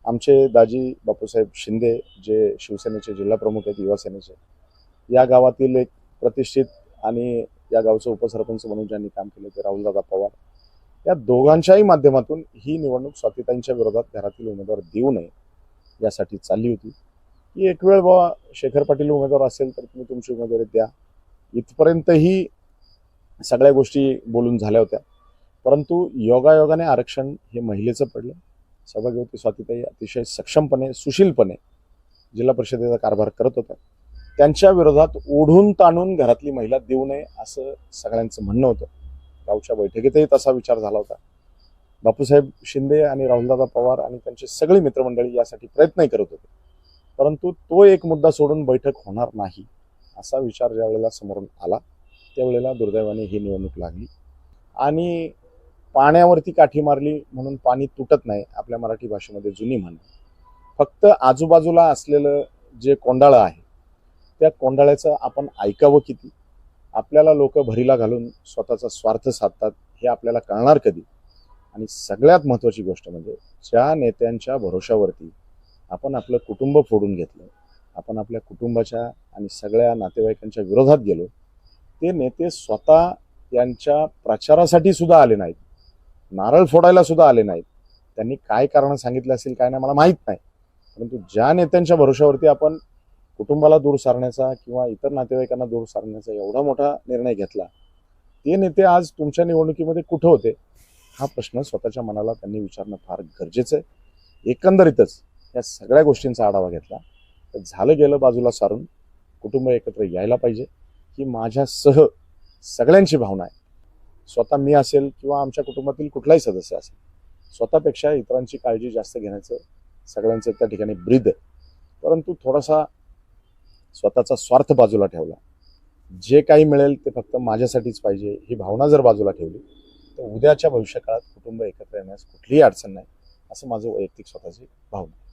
आमचे दाजी बापूसाहेब शिंदे, जे शिवसेनेचे जिल्हा प्रमुख आहेत, युवासेनेचे, या गावातील एक प्रतिष्ठित आणि या गावचं उपसरपंच म्हणून ज्यांनी काम केलं ते राहुलदादा पवार, या दोघांच्याही माध्यमातून ही निवडणूक स्वातीताईंच्या विरोधात घरातील उमेदवार देऊ नये यासाठी चालली होती. की एक वेळ बाबा शेखर पाटील उमेदवार असेल तर तुम्ही तुमची उमेदवारी द्या, इथपर्यंतही सगळ्या गोष्टी बोलून झाल्या होत्या. परंतु योगायोगाने आरक्षण हे महिलेचं पडलं. सौभाग्यवती स्वातीताई अतिशय सक्षमपणे, सुशीलपणे जिल्हा परिषदेचा कारभार करत होत्या, त्यांच्या विरोधात ओढून ताणून घरातली महिला देऊ नये असं सगळ्यांचं म्हणणं होतं. गावच्या बैठकीतही तसा विचार झाला होता. बापूसाहेब शिंदे आणि राहुलदादा पवार आणि त्यांची सगळी मित्रमंडळी यासाठी प्रयत्नही करत होते, परंतु तो एक मुद्दा सोडून बैठक होणार नाही असा विचार ज्या वेळेला समोरून आला त्यावेळेला दुर्दैवाने ही निवडणूक लागली आणि पाण्यावरती काठी मारली म्हणून पाणी तुटत नाही, आपल्या मराठी भाषेमध्ये जुनी म्हण. फक्त आजूबाजूला असलेलं जे कोंडाळं आहे त्या कोंडाळ्याचं आपण ऐकावं किती? आपल्याला लोक भरीला घालून स्वतःचा स्वार्थ साधतात हे आपल्याला कळणार कधी? आणि सगळ्यात महत्त्वाची गोष्ट म्हणजे ज्या नेत्यांच्या भरोशावरती आपण आपलं कुटुंब फोडून घेतलं, आपण आपल्या कुटुंबाच्या आणि सगळ्या नातेवाईकांच्या विरोधात गेलो, ते नेते स्वतः यांच्या प्रचारासाठी सुद्धा आले नाहीत, नारळ फोडायला सुद्धा आले नाहीत. त्यांनी काय कारण सांगितलं असेल काय नाही मला माहीत नाही, परंतु ज्या नेत्यांच्या भरोशावरती आपण कुटुंबाला दूर सारण्याचा किंवा इतर नातेवाईकांना दूर सारण्याचा एवढा मोठा निर्णय घेतला, ते नेते आज तुमच्या निवडणुकीमध्ये कुठं होते हा प्रश्न स्वतःच्या मनाला त्यांनी विचारणं फार गरजेचं आहे. एकंदरीतच या सगळ्या गोष्टींचा आढावा घेतला तर झालं गेलं बाजूला सारून कुटुंब एकत्र यायला पाहिजे ही माझ्यासह सगळ्यांची भावना आहे. स्वतः मी असेल किंवा आमच्या कुटुंबातील कुठलाही सदस्य असेल, स्वतःपेक्षा इतरांची काळजी जास्त घेण्याचं सगळ्यांचं त्या ठिकाणी ब्रीद आहे. परंतु थोडासा स्वतःचा स्वार्थ बाजूला ठेवला, जे काही मिळेल ते फक्त माझ्यासाठीच पाहिजे ही भावना जर बाजूला ठेवली तर उद्याच्या भविष्यकाळात कुटुंब एकत्र येण्यास कुठलीही अडचण नाही असं माझं वैयक्तिक स्वतःची भावना.